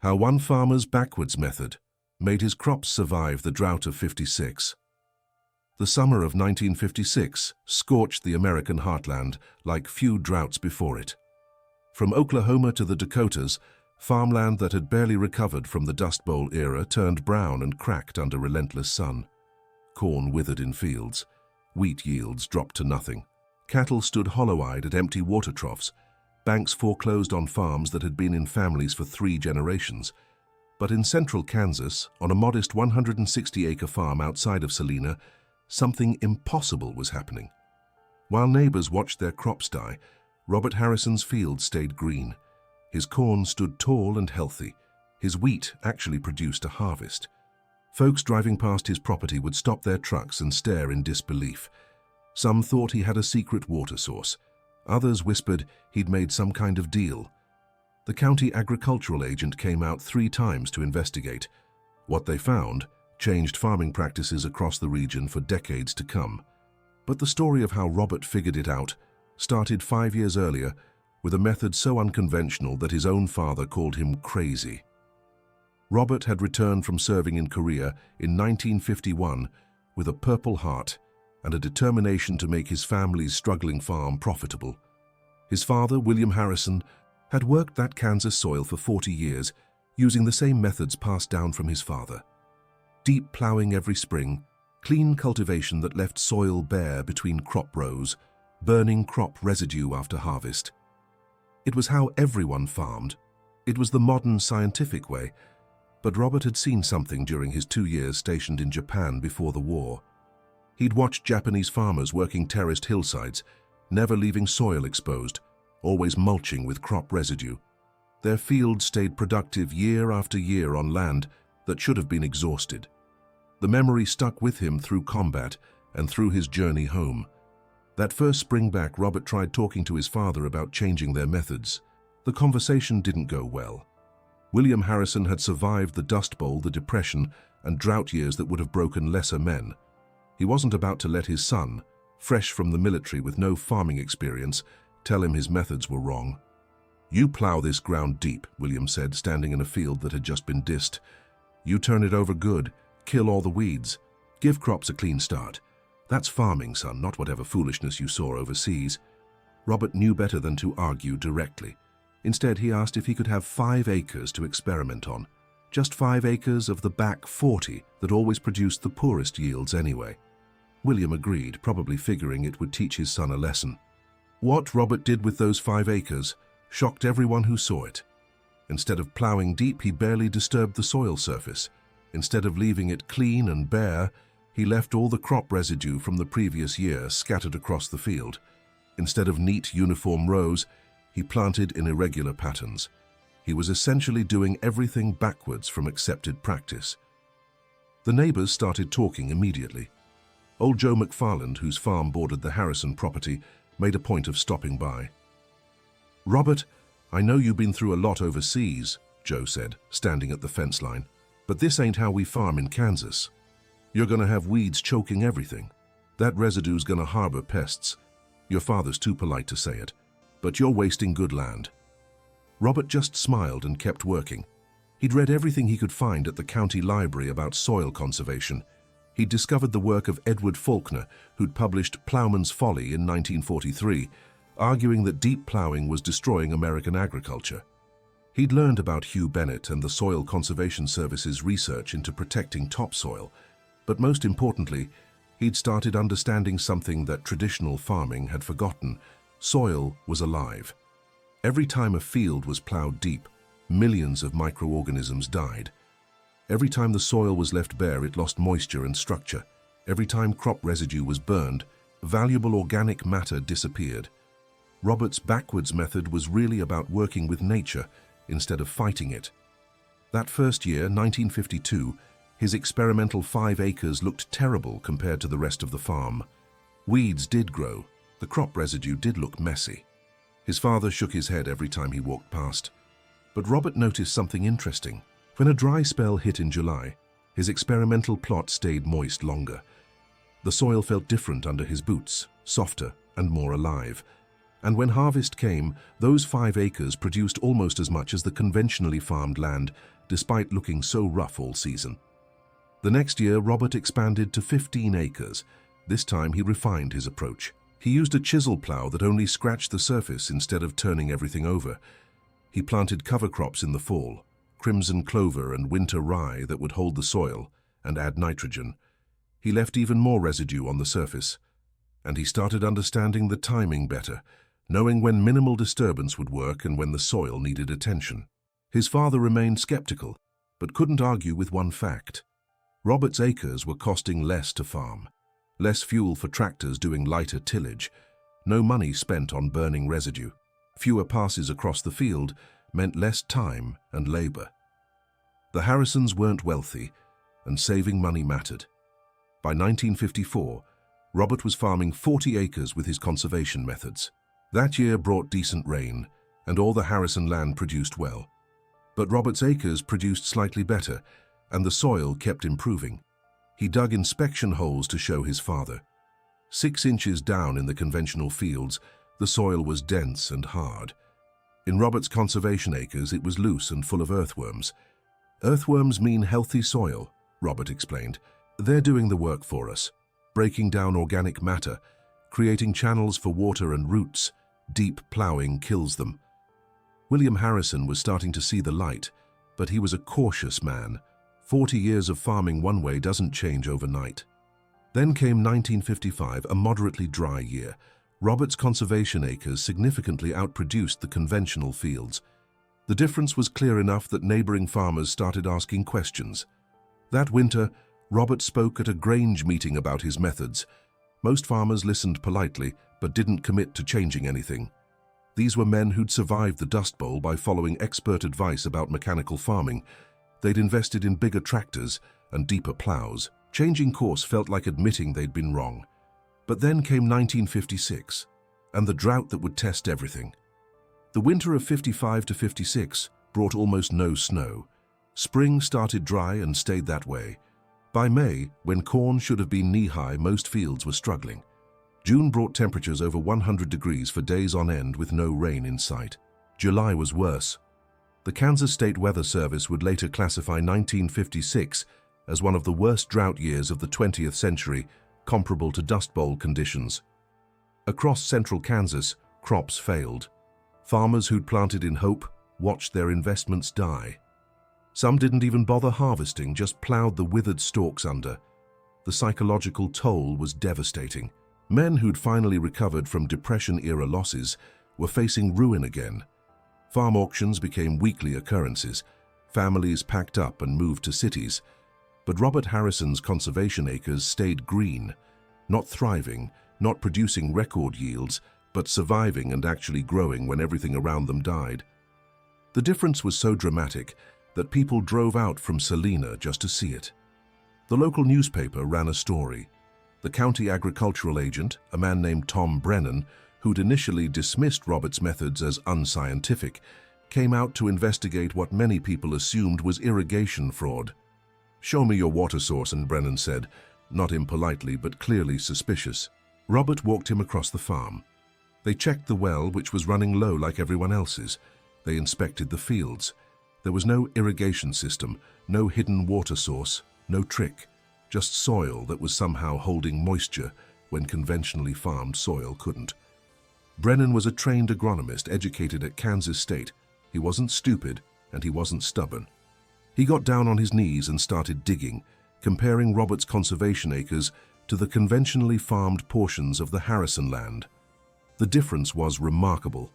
How one farmer's backwards method made his crops survive the drought of '56. The summer of 1956 scorched the American heartland like few droughts before it. From Oklahoma to the Dakotas, farmland that had barely recovered from the Dust Bowl era turned brown and cracked under relentless sun. Corn withered in fields. Wheat yields dropped to nothing. Cattle stood hollow-eyed at empty water troughs. Banks foreclosed on farms that had been in families for 3 generations. But in central Kansas, on a modest 160-acre farm outside of Salina, something impossible was happening. While neighbors watched their crops die, Robert Harrison's field stayed green. His corn stood tall and healthy. His wheat actually produced a harvest. Folks driving past his property would stop their trucks and stare in disbelief. Some thought he had a secret water source. Others whispered he'd made some kind of deal. The county agricultural agent came out 3 times to investigate. What they found changed farming practices across the region for decades to come. But the story of how Robert figured it out started 5 years earlier with a method so unconventional that his own father called him crazy. Robert had returned from serving in Korea in 1951 with a purple heart and a determination to make his family's struggling farm profitable. His father, William Harrison, had worked that Kansas soil for 40 years, using the same methods passed down from his father. Deep plowing every spring, clean cultivation that left soil bare between crop rows, burning crop residue after harvest. It was how everyone farmed. It was the modern scientific way, but Robert had seen something during his 2 years stationed in Japan before the war. He'd watched Japanese farmers working terraced hillsides, never leaving soil exposed, always mulching with crop residue. Their fields stayed productive year after year on land that should have been exhausted. The memory stuck with him through combat and through his journey home. That first spring back, Robert tried talking to his father about changing their methods. The conversation didn't go well. William Harrison had survived the Dust Bowl, the Depression, and drought years that would have broken lesser men. He wasn't about to let his son, fresh from the military with no farming experience, tell him his methods were wrong. "You plow this ground deep," William said, standing in a field that had just been dissed. "You turn it over good, kill all the weeds, give crops a clean start. That's farming, son, not whatever foolishness you saw overseas." Robert knew better than to argue directly. Instead, he asked if he could have 5 acres to experiment on. Just 5 acres of the back 40 that always produced the poorest yields anyway. William agreed, probably figuring it would teach his son a lesson. What Robert did with those 5 acres shocked everyone who saw it. Instead of plowing deep, he barely disturbed the soil surface. Instead of leaving it clean and bare, he left all the crop residue from the previous year scattered across the field. Instead of neat, uniform rows, he planted in irregular patterns. He was essentially doing everything backwards from accepted practice. The neighbors started talking immediately. Old Joe McFarland, whose farm bordered the Harrison property, made a point of stopping by. "Robert, I know you've been through a lot overseas," Joe said, standing at the fence line, "but this ain't how we farm in Kansas. You're gonna have weeds choking everything. That residue's gonna harbor pests. Your father's too polite to say it, but you're wasting good land." Robert just smiled and kept working. He'd read everything he could find at the county library about soil conservation. He'd discovered the work of Edward Faulkner, who'd published Plowman's Folly in 1943, arguing that deep plowing was destroying American agriculture. He'd learned about Hugh Bennett and the Soil Conservation Service's research into protecting topsoil, but most importantly, he'd started understanding something that traditional farming had forgotten. Soil was alive. Every time a field was plowed deep, millions of microorganisms died. Every time the soil was left bare, it lost moisture and structure. Every time crop residue was burned, valuable organic matter disappeared. Robert's backwards method was really about working with nature instead of fighting it. That first year, 1952, his experimental 5 acres looked terrible compared to the rest of the farm. Weeds did grow. The crop residue did look messy. His father shook his head every time he walked past. But Robert noticed something interesting. When a dry spell hit in July, his experimental plot stayed moist longer. The soil felt different under his boots, softer and more alive. And when harvest came, those 5 acres produced almost as much as the conventionally farmed land despite looking so rough all season. The next year, Robert expanded to 15 acres. This time he refined his approach. He used a chisel plow that only scratched the surface instead of turning everything over. He planted cover crops in the fall, crimson clover and winter rye that would hold the soil and add nitrogen. He left even more residue on the surface, and he started understanding the timing better, knowing when minimal disturbance would work and when the soil needed attention. His father remained skeptical, but couldn't argue with one fact. Robert's acres were costing less to farm, less fuel for tractors doing lighter tillage, no money spent on burning residue. Fewer passes across the field meant less time and labor. The Harrisons weren't wealthy, and saving money mattered. By 1954, Robert was farming 40 acres with his conservation methods. That year brought decent rain, and all the Harrison land produced well. But Robert's acres produced slightly better, and the soil kept improving. He dug inspection holes to show his father. 6 inches down in the conventional fields, the soil was dense and hard. In Robert's conservation acres, it was loose and full of earthworms. Earthworms mean healthy soil, Robert explained. They're doing the work for us, breaking down organic matter, creating channels for water and roots. Deep plowing kills them. William Harrison was starting to see the light, but he was a cautious man. 40 years of farming one way doesn't change overnight. Then came 1955, a moderately dry year. Robert's conservation acres significantly outproduced the conventional fields. The difference was clear enough that neighboring farmers started asking questions. That winter, Robert spoke at a Grange meeting about his methods. Most farmers listened politely, but didn't commit to changing anything. These were men who'd survived the Dust Bowl by following expert advice about mechanical farming. They'd invested in bigger tractors and deeper plows. Changing course felt like admitting they'd been wrong. But then came 1956, and the drought that would test everything. The winter of 55 to 56 brought almost no snow. Spring started dry and stayed that way. By May, when corn should have been knee-high, most fields were struggling. June brought temperatures over 100 degrees for days on end with no rain in sight. July was worse. The Kansas State Weather Service would later classify 1956 as one of the worst drought years of the 20th century, comparable to Dust Bowl conditions. Across central Kansas, crops failed. Farmers who'd planted in hope watched their investments die. Some didn't even bother harvesting, just plowed the withered stalks under. The psychological toll was devastating. Men who'd finally recovered from Depression-era losses were facing ruin again. Farm auctions became weekly occurrences. Families packed up and moved to cities. But Robert Harrison's conservation acres stayed green, not thriving, not producing record yields, but surviving and actually growing when everything around them died. The difference was so dramatic that people drove out from Salina just to see it. The local newspaper ran a story. The county agricultural agent, a man named Tom Brennan, who'd initially dismissed Robert's methods as unscientific, came out to investigate what many people assumed was irrigation fraud. "Show me your water source," and Brennan said, not impolitely but clearly suspicious. Robert walked him across the farm. They checked the well, which was running low like everyone else's. They inspected the fields. There was no irrigation system, no hidden water source, no trick, just soil that was somehow holding moisture when conventionally farmed soil couldn't. Brennan was a trained agronomist educated at Kansas State. He wasn't stupid, and he wasn't stubborn. He got down on his knees and started digging, comparing Robert's conservation acres to the conventionally farmed portions of the Harrison land. The difference was remarkable.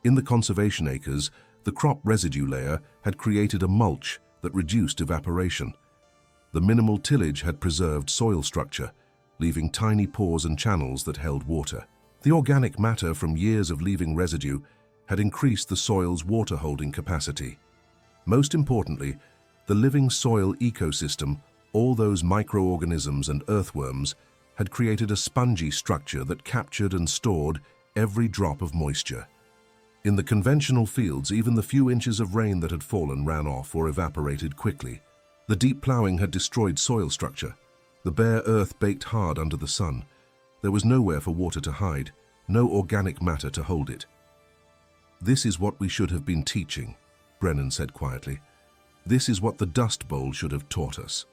In the conservation acres, the crop residue layer had created a mulch that reduced evaporation. The minimal tillage had preserved soil structure, leaving tiny pores and channels that held water. The organic matter from years of leaving residue had increased the soil's water-holding capacity. Most importantly, the living soil ecosystem, all those microorganisms and earthworms, had created a spongy structure that captured and stored every drop of moisture. In the conventional fields, even the few inches of rain that had fallen ran off or evaporated quickly. The deep plowing had destroyed soil structure. The bare earth baked hard under the sun. There was nowhere for water to hide, no organic matter to hold it. "This is what we should have been teaching," Brennan said quietly. This is what the Dust Bowl should have taught us.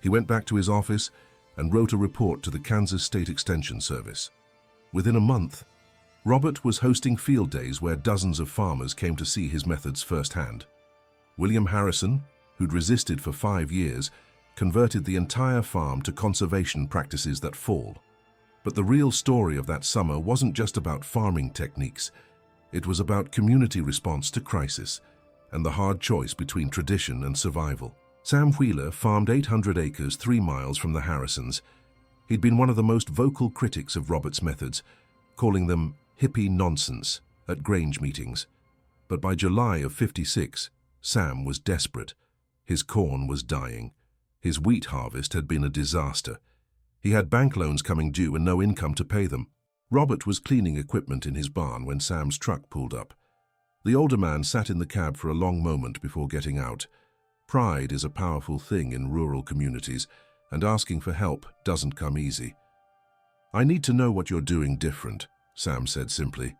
He went back to his office and wrote a report to the Kansas State Extension Service. Within a month, Robert was hosting field days where dozens of farmers came to see his methods firsthand. William Harrison, who'd resisted for 5 years, converted the entire farm to conservation practices that fall. But the real story of that summer wasn't just about farming techniques. It was about community response to crisis and the hard choice between tradition and survival. Sam Wheeler farmed 800 acres 3 miles from the Harrisons. He'd been one of the most vocal critics of Robert's methods, calling them hippie nonsense at Grange meetings. But by July of '56, Sam was desperate. His corn was dying. His wheat harvest had been a disaster. He had bank loans coming due and no income to pay them. Robert was cleaning equipment in his barn when Sam's truck pulled up. The older man sat in the cab for a long moment before getting out. Pride is a powerful thing in rural communities, and asking for help doesn't come easy. "I need to know what you're doing different," Sam said simply.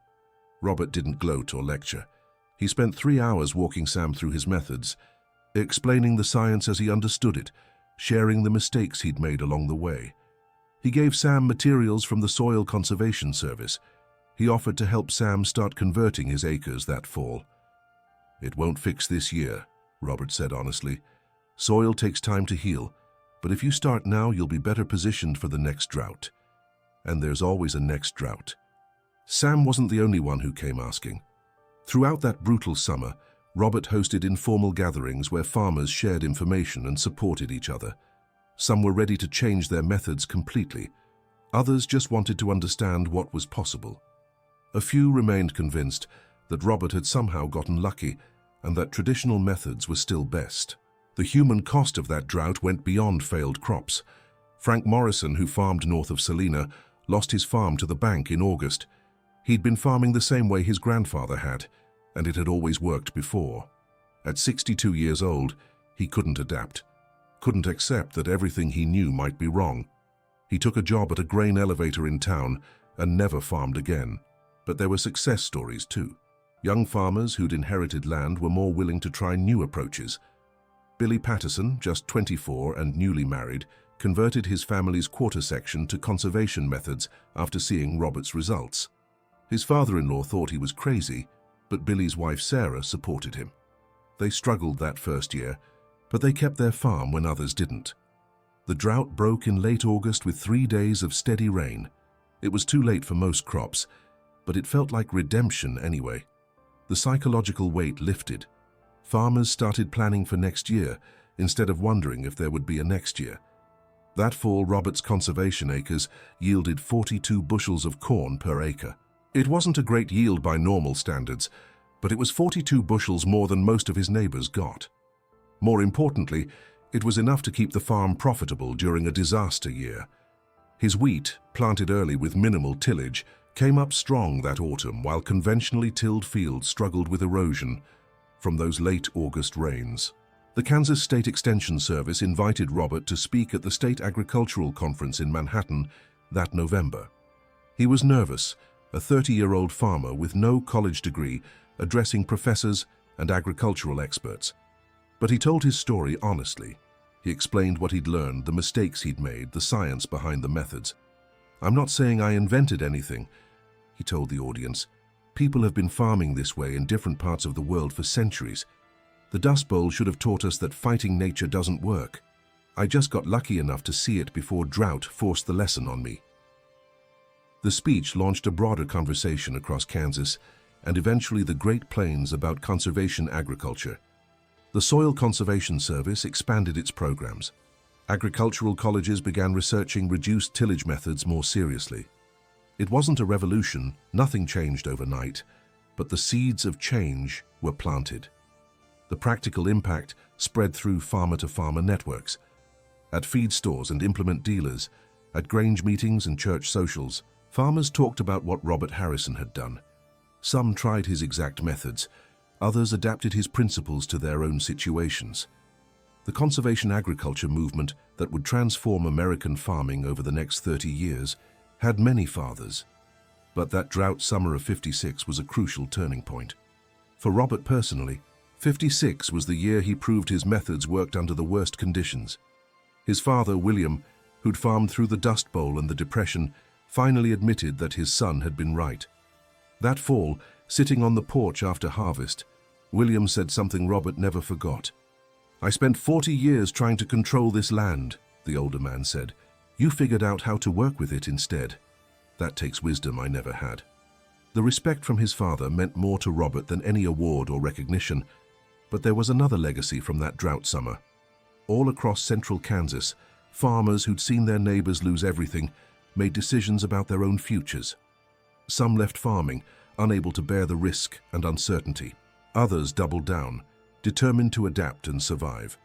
Robert didn't gloat or lecture. He spent 3 hours walking Sam through his methods, explaining the science as he understood it, sharing the mistakes he'd made along the way. He gave Sam materials from the Soil Conservation Service. He offered to help Sam start converting his acres that fall. "It won't fix this year," Robert said honestly. "Soil takes time to heal, but if you start now, you'll be better positioned for the next drought." And there's always a next drought. Sam wasn't the only one who came asking. Throughout that brutal summer, Robert hosted informal gatherings where farmers shared information and supported each other. Some were ready to change their methods completely. Others just wanted to understand what was possible. A few remained convinced that Robert had somehow gotten lucky and that traditional methods were still best. The human cost of that drought went beyond failed crops. Frank Morrison, who farmed north of Salina, lost his farm to the bank in August. He'd been farming the same way his grandfather had, and it had always worked before. At 62 years old, he couldn't adapt, couldn't accept that everything he knew might be wrong. He took a job at a grain elevator in town and never farmed again. But there were success stories too. Young farmers who'd inherited land were more willing to try new approaches. Billy Patterson, just 24 and newly married, converted his family's quarter section to conservation methods after seeing Robert's results. His father-in-law thought he was crazy, but Billy's wife Sarah supported him. They struggled that first year, but they kept their farm when others didn't. The drought broke in late August with 3 days of steady rain. It was too late for most crops, but it felt like redemption anyway. The psychological weight lifted. Farmers started planning for next year instead of wondering if there would be a next year. That fall, Robert's conservation acres yielded 42 bushels of corn per acre. It wasn't a great yield by normal standards, but it was 42 bushels more than most of his neighbors got. More importantly, it was enough to keep the farm profitable during a disaster year. His wheat, planted early with minimal tillage, came up strong that autumn while conventionally tilled fields struggled with erosion from those late August rains. The Kansas State Extension Service invited Robert to speak at the State Agricultural Conference in Manhattan that November. He was nervous, a 30-year-old farmer with no college degree addressing professors and agricultural experts. But he told his story honestly. He explained what he'd learned, the mistakes he'd made, the science behind the methods. "I'm not saying I invented anything," he told the audience. "People have been farming this way in different parts of the world for centuries. The Dust Bowl should have taught us that fighting nature doesn't work. I just got lucky enough to see it before drought forced the lesson on me." The speech launched a broader conversation across Kansas and eventually the Great Plains about conservation agriculture. The Soil Conservation Service expanded its programs. Agricultural colleges began researching reduced tillage methods more seriously. It wasn't a revolution, nothing changed overnight, but the seeds of change were planted. The practical impact spread through farmer-to-farmer networks, at feed stores and implement dealers, at Grange meetings and church socials. Farmers talked about what Robert Harrison had done. Some tried his exact methods, others adapted his principles to their own situations. The conservation agriculture movement that would transform American farming over the next 30 years had many fathers. But that drought summer of '56 was a crucial turning point. For Robert personally, '56 was the year he proved his methods worked under the worst conditions. His father, William, who'd farmed through the Dust Bowl and the Depression, finally admitted that his son had been right. That fall, sitting on the porch after harvest, William said something Robert never forgot. "I spent 40 years trying to control this land," the older man said. "You figured out how to work with it instead. That takes wisdom I never had." The respect from his father meant more to Robert than any award or recognition, but there was another legacy from that drought summer. All across central Kansas, farmers who'd seen their neighbors lose everything made decisions about their own futures. Some left farming, unable to bear the risk and uncertainty. Others doubled down, determined to adapt and survive.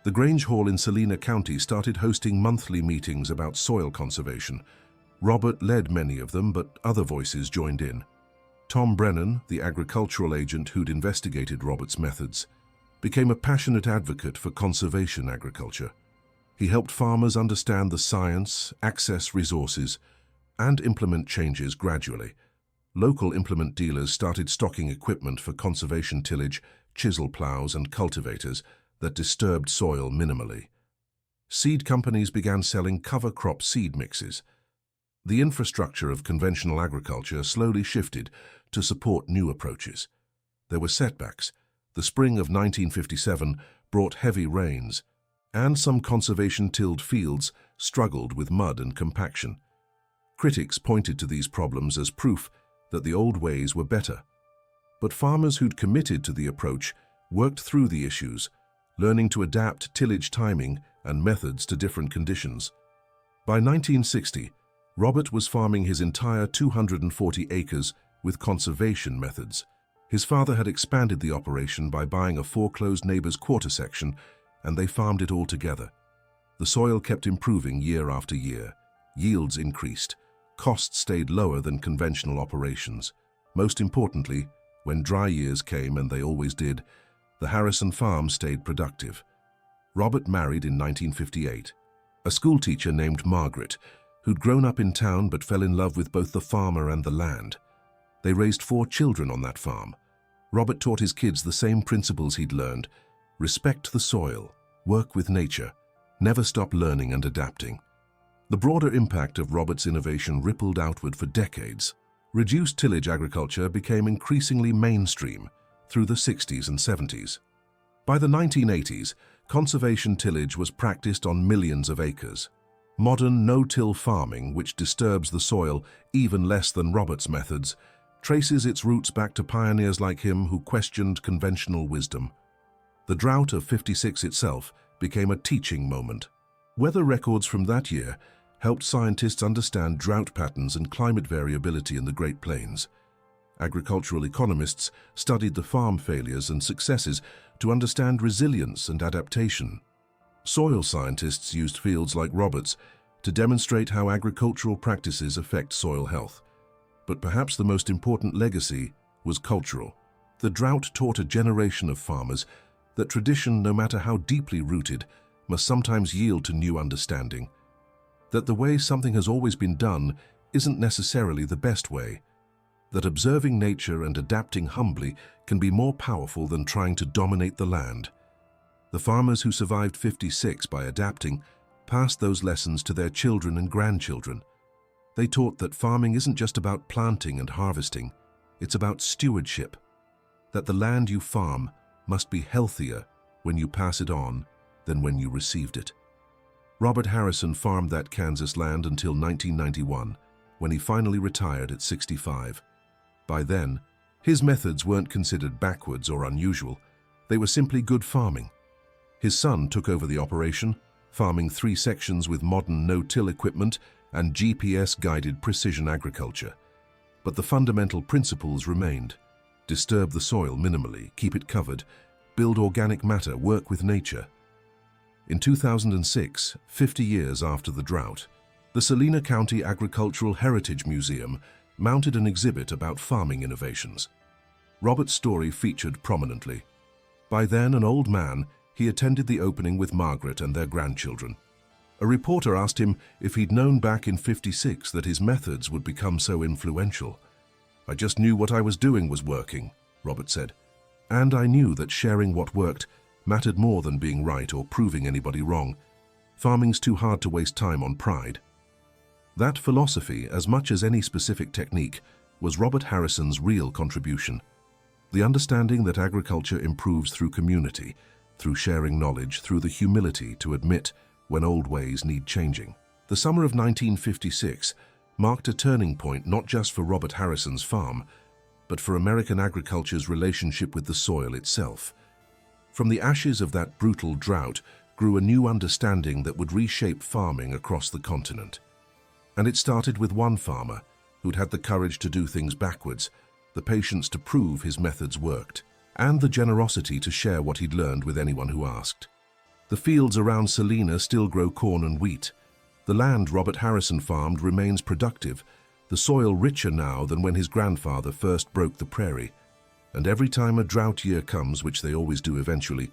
The Grange Hall in Salina County started hosting monthly meetings about soil conservation. Robert led many of them, but other voices joined in. Tom Brennan, the agricultural agent who'd investigated Robert's methods, became a passionate advocate for conservation agriculture. He helped farmers understand the science, access resources, and implement changes gradually. Local implement dealers started stocking equipment for conservation tillage, chisel plows, and cultivators that disturbed soil minimally. Seed companies began selling cover crop seed mixes. The infrastructure of conventional agriculture slowly shifted to support new approaches. There were setbacks. The spring of 1957 brought heavy rains, and some conservation-tilled fields struggled with mud and compaction. Critics pointed to these problems as proof that the old ways were better. But farmers who'd committed to the approach worked through the issues, learning to adapt tillage timing and methods to different conditions. By 1960, Robert was farming his entire 240 acres with conservation methods. His father had expanded the operation by buying a foreclosed neighbor's quarter section, and they farmed it all together. The soil kept improving year after year. Yields increased. Costs stayed lower than conventional operations. Most importantly, when dry years came, and they always did, the Harrison farm stayed productive. Robert married in 1958. A schoolteacher named Margaret, who'd grown up in town but fell in love with both the farmer and the land. They raised 4 children on that farm. Robert taught his kids the same principles he'd learned: respect the soil, work with nature, never stop learning and adapting. The broader impact of Robert's innovation rippled outward for decades. Reduced tillage agriculture became increasingly mainstream through the 60s and 70s. By the 1980s, conservation tillage was practiced on millions of acres. Modern no-till farming, which disturbs the soil even less than Robert's methods, traces its roots back to pioneers like him who questioned conventional wisdom. The drought of '56 itself became a teaching moment. Weather records from that year helped scientists understand drought patterns and climate variability in the Great Plains. Agricultural economists studied the farm failures and successes to understand resilience and adaptation. Soil scientists used fields like Robert's to demonstrate how agricultural practices affect soil health. But perhaps the most important legacy was cultural. The drought taught a generation of farmers that tradition, no matter how deeply rooted, must sometimes yield to new understanding. That the way something has always been done isn't necessarily the best way. That observing nature and adapting humbly can be more powerful than trying to dominate the land. The farmers who survived '56 by adapting passed those lessons to their children and grandchildren. They taught that farming isn't just about planting and harvesting, it's about stewardship. That the land you farm must be healthier when you pass it on than when you received it. Robert Harrison farmed that Kansas land until 1991, when he finally retired at 65. By then, his methods weren't considered backwards or unusual. They were simply good farming. His son took over the operation, farming 3 sections with modern no-till equipment and GPS-guided precision agriculture. But the fundamental principles remained. Disturb the soil minimally, keep it covered, build organic matter, work with nature. In 2006, 50 years after the drought, the Salina County Agricultural Heritage Museum mounted an exhibit about farming innovations. Robert's story featured prominently. By then an old man, he attended the opening with Margaret and their grandchildren. A reporter asked him if he'd known back in '56 that his methods would become so influential. "I just knew what I was doing was working," Robert said. And I knew that sharing what worked mattered more than being right or proving anybody wrong. Farming's too hard to waste time on pride. That philosophy, as much as any specific technique, was Robert Harrison's real contribution. The understanding that agriculture improves through community, through sharing knowledge, through the humility to admit when old ways need changing. The summer of 1956 marked a turning point not just for Robert Harrison's farm, but for American agriculture's relationship with the soil itself. From the ashes of that brutal drought grew a new understanding that would reshape farming across the continent. And it started with one farmer who'd had the courage to do things backwards, the patience to prove his methods worked, and the generosity to share what he'd learned with anyone who asked. The fields around Salina still grow corn and wheat. The land Robert Harrison farmed remains productive, the soil richer now than when his grandfather first broke the prairie. And every time a drought year comes, which they always do eventually,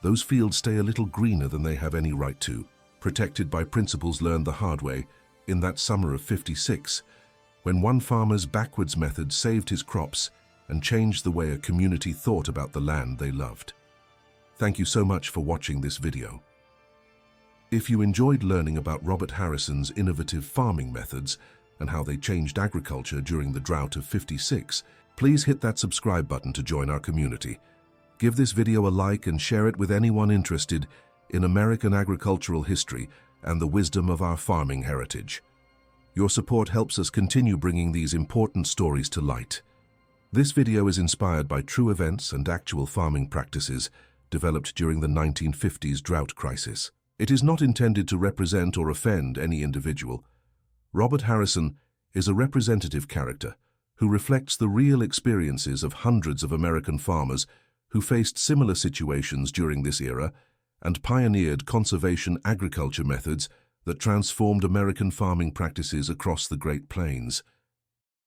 those fields stay a little greener than they have any right to, protected by principles learned the hard way in that summer of '56, when one farmer's backwards method saved his crops and changed the way a community thought about the land they loved. Thank you so much for watching this video. If you enjoyed learning about Robert Harrison's innovative farming methods and how they changed agriculture during the drought of '56, please hit that subscribe button to join our community. Give this video a like and share it with anyone interested in American agricultural history and the wisdom of our farming heritage. Your support helps us continue bringing these important stories to light. This video is inspired by true events and actual farming practices developed during the 1950s drought crisis. It is not intended to represent or offend any individual. Robert Harrison is a representative character who reflects the real experiences of hundreds of American farmers who faced similar situations during this era and pioneered conservation agriculture methods that transformed American farming practices across the Great Plains.